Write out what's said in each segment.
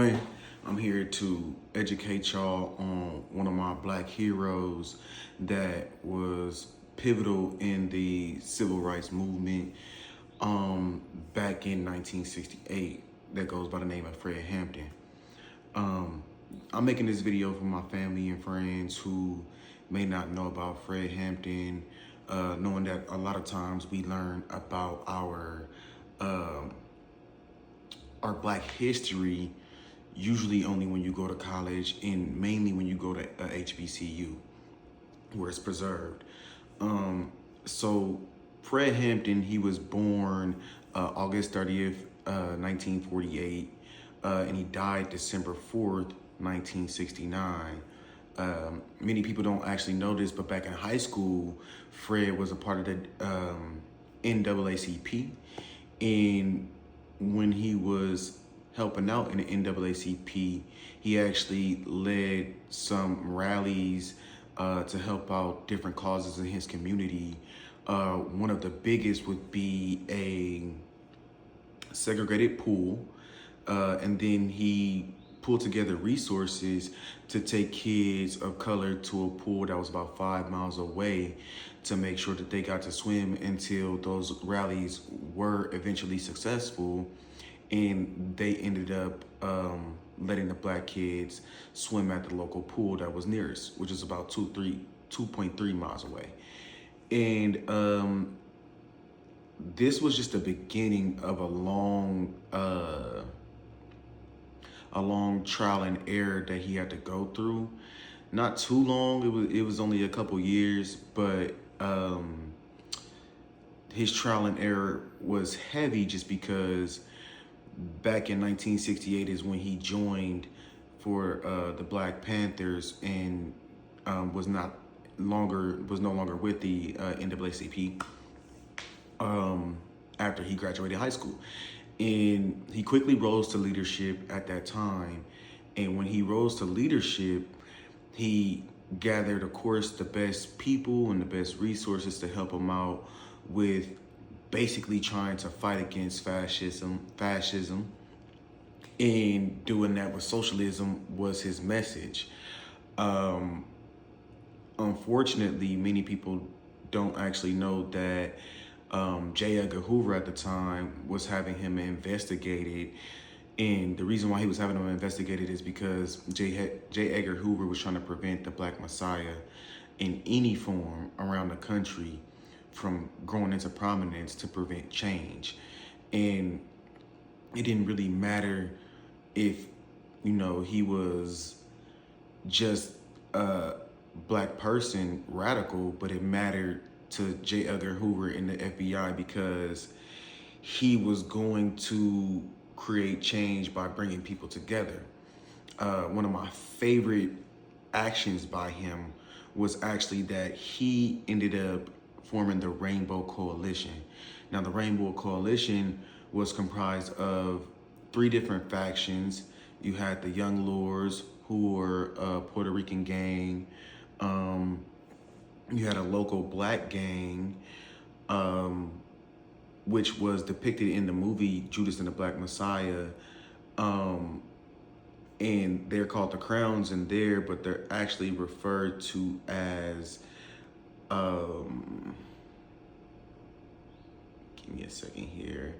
everyone. I'm here to educate y'all on one of my black heroes that was pivotal in the civil rights movement back in 1968 that goes by the name of Fred Hampton. I'm making this video for my family and friends who may not know about Fred Hampton, knowing that a lot of times we learn about our black history usually only when you go to college and mainly when you go to HBCU where it's preserved. So Fred Hampton, he was born August 30th, 1948, and he died December 4th, 1969. Many people don't actually know this, but back in high school, Fred was a part of the NAACP, and when he was helping out in the NAACP, he actually led some rallies to help out different causes in his community. One of the biggest would be a segregated pool, and then he pulled together resources to take kids of color to a pool that was about 5 miles away to make sure that they got to swim until those rallies were eventually successful, and they ended up letting the black kids swim at the local pool that was nearest, which is about 2.3 miles away. And this was just the beginning of a long trial and error that he had to go through. Not too long, it was only a couple years, but his trial and error was heavy just because back in 1968 is when he joined for the Black Panthers and was no longer with the NAACP after he graduated high school. And he quickly rose to leadership at that time. And when he rose to leadership, he gathered, of course, the best people and the best resources to help him out with basically trying to fight against fascism, and doing that with socialism was his message. Unfortunately, many people don't actually know that J. Edgar Hoover at the time was having him investigated. And the reason why he was having him investigated is because J. Edgar Hoover was trying to prevent the Black Messiah in any form around the country from growing into prominence to prevent change. And it didn't really matter if, he was just a black person, radical, but it mattered to J. Edgar Hoover in the FBI because he was going to create change by bringing people together. One of my favorite actions by him was actually that he ended up forming the Rainbow Coalition. Now, the Rainbow Coalition was comprised of 3 different factions. You had the Young Lords, who were a Puerto Rican gang. You had a local black gang, which was depicted in the movie Judas and the Black Messiah. And they're called the Crowns in there, but they're actually referred to as, give me a second here.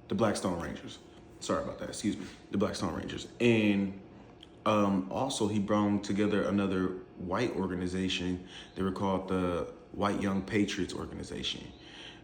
The Black Stone Rangers. Sorry about that, excuse me. The Black Stone Rangers. And also he brought together another white organization. They were called the White Young Patriots Organization.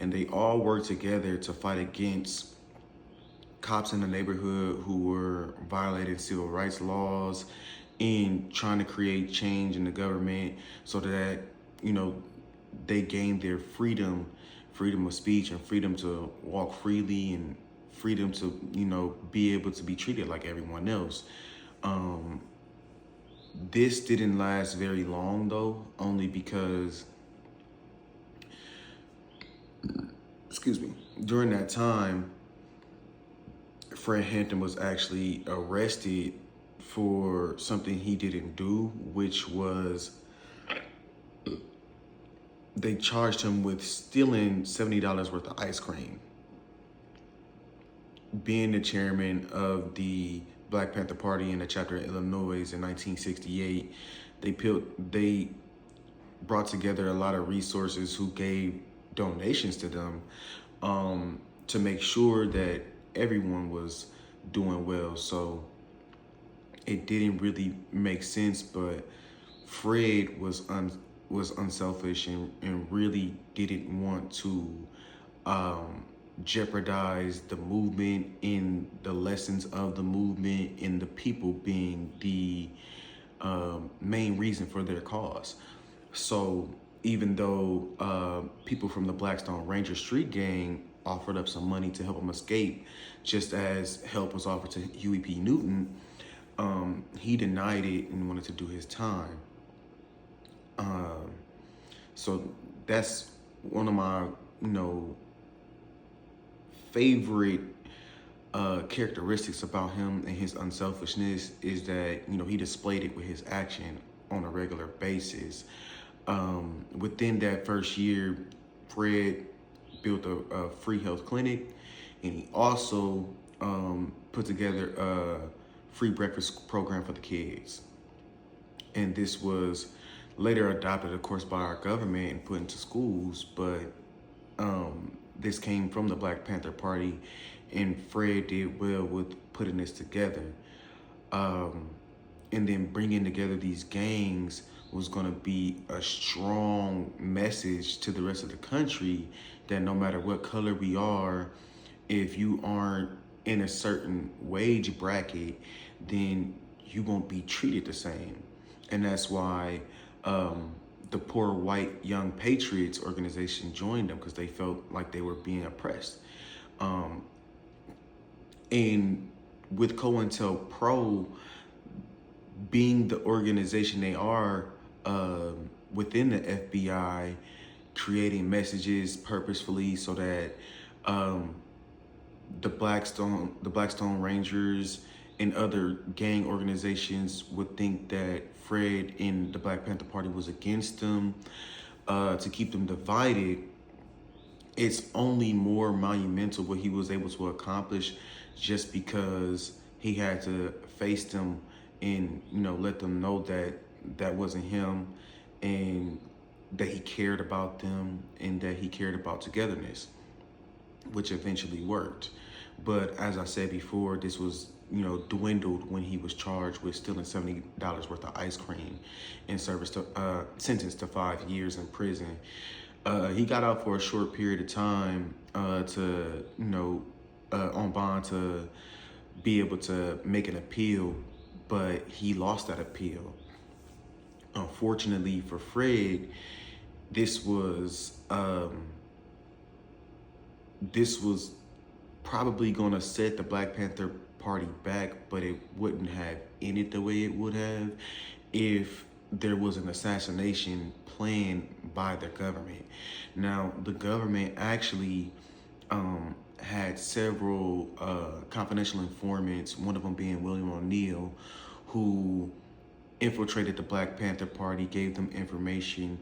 And they all worked together to fight against cops in the neighborhood who were violating civil rights laws and trying to create change in the government so that, they gained their freedom of speech and freedom to walk freely and freedom to, be able to be treated like everyone else. This didn't last very long though, only because, during that time, Fred Hampton was actually arrested for something he didn't do, which was they charged him with stealing $70 worth of ice cream. Being the chairman of the Black Panther Party in the chapter of Illinois in 1968, they brought together a lot of resources who gave donations to them to make sure that everyone was doing well. So it didn't really make sense, but Fred was unselfish and really didn't want to jeopardize the movement, in the lessons of the movement, in the people being the main reason for their cause. So even though people from the Blackstone Ranger Street Gang offered up some money to help him escape, just as help was offered to Huey P. Newton, he denied it and wanted to do his time. So that's one of my, favorite characteristics about him and his unselfishness is that, he displayed it with his action on a regular basis. Within that first year, Fred built a free health clinic, and he also put together a free breakfast program for the kids. And this was later adopted, of course, by our government and put into schools, but this came from the Black Panther Party, and Fred did well with putting this together. And then bringing together these gangs was going to be a strong message to the rest of the country that no matter what color we are, if you aren't in a certain wage bracket, then you won't be treated the same. And that's why the Poor White Young Patriots organization joined them, because they felt like they were being oppressed. And with COINTELPRO being the organization they are within the FBI, creating messages purposefully so that the Blackstone Rangers and other gang organizations would think that Fred and the Black Panther Party was against them, to keep them divided. It's only more monumental what he was able to accomplish just because he had to face them and, let them know that that wasn't him, and that he cared about them, and that he cared about togetherness, which eventually worked. But as I said before, this was, dwindled when he was charged with stealing $70 worth of ice cream and sentenced to 5 years in prison. He got out for a short period of time on bond to be able to make an appeal, but he lost that appeal. Unfortunately for Fred, this was probably going to set the Black Panther Party back, but it wouldn't have ended the way it would have if there was an assassination planned by the government. Now, the government actually had several confidential informants, one of them being William O'Neal, who infiltrated the Black Panther Party, gave them information,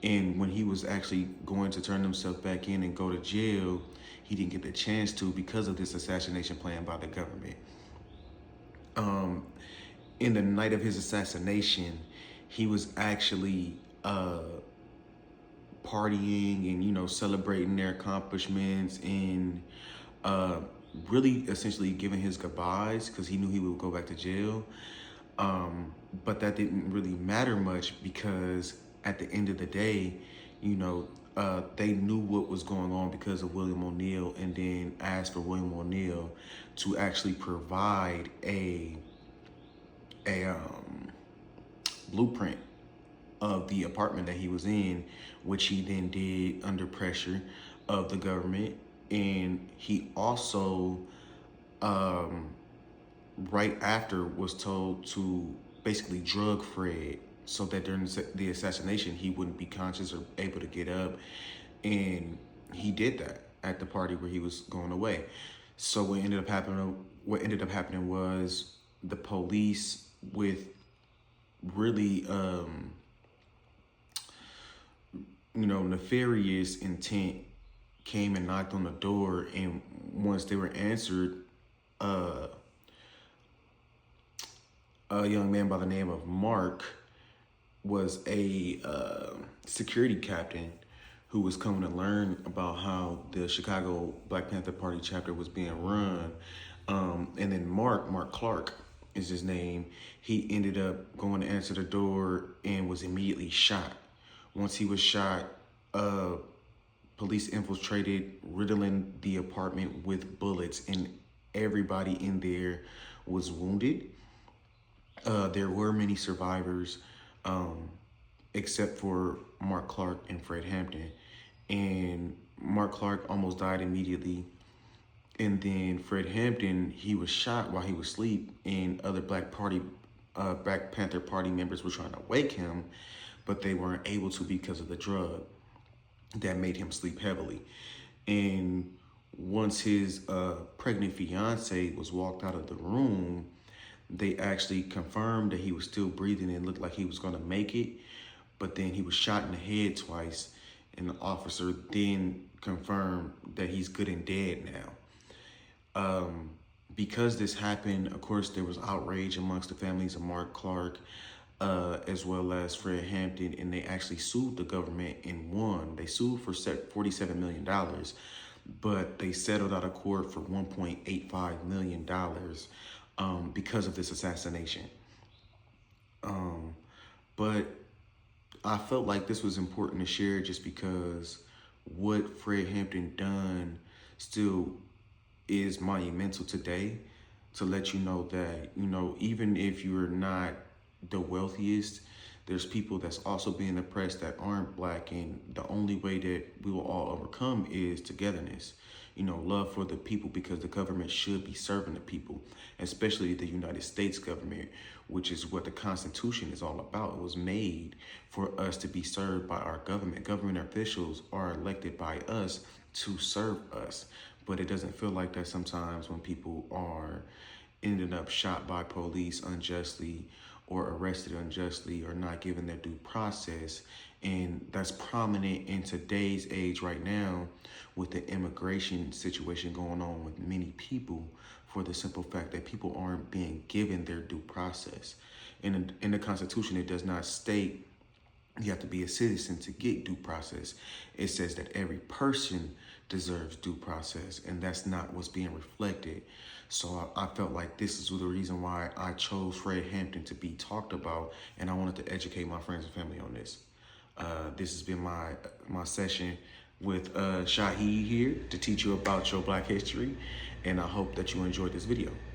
and when he was actually going to turn himself back in and go to jail, he didn't get the chance to because of this assassination plan by the government. In the night of his assassination, he was actually partying and, celebrating their accomplishments and really essentially giving his goodbyes because he knew he would go back to jail. But that didn't really matter much because at the end of the day, they knew what was going on because of William O'Neal, and then asked for William O'Neal to actually provide a blueprint of the apartment that he was in, which he then did under pressure of the government. And he also, right after, was told to basically drug Fred so that during the assassination he wouldn't be conscious or able to get up. And he did that at the party where he was going away. So what ended up happening was the police with really, nefarious intent came and knocked on the door, and once they were answered, uh, a young man by the name of Mark was a security captain who was coming to learn about how the Chicago Black Panther Party chapter was being run. And then Mark Clark is his name. He ended up going to answer the door and was immediately shot. Once he was shot, police infiltrated, riddling the apartment with bullets, and everybody in there was wounded. There were many survivors, except for Mark Clark and Fred Hampton. And Mark Clark almost died immediately. And then Fred Hampton, he was shot while he was asleep, and other Black Panther Party members were trying to wake him, but they weren't able to because of the drug that made him sleep heavily. And once his pregnant fiance was walked out of the room, they actually confirmed that he was still breathing and looked like he was going to make it. But then he was shot in the head twice, and the officer then confirmed that he's good and dead now. Because this happened, of course, there was outrage amongst the families of Mark Clark, as well as Fred Hampton, and they actually sued the government and won. They sued for $47 million, but they settled out of court for $1.85 million because of this assassination. But I felt like this was important to share just because what Fred Hampton done still is monumental today, to let you know that, even if you're not the wealthiest, there's people that's also being oppressed that aren't Black, and the only way that we will all overcome is togetherness. Love for the people, because the government should be serving the people, especially the United States government, which is what the Constitution is all about. It was made for us to be served by our government. Government officials are elected by us to serve us, but it doesn't feel like that sometimes when people are ended up shot by police unjustly, or arrested unjustly, or not given their due process. And that's prominent in today's age right now, with the immigration situation going on with many people, for the simple fact that people aren't being given their due process. In the Constitution, it does not state you have to be a citizen to get due process. It says that every person deserves due process, and that's not what's being reflected. So I felt like this is the reason why I chose Fred Hampton to be talked about, and I wanted to educate my friends and family on this. This has been my session with Shahid here to teach you about your Black history, and I hope that you enjoyed this video.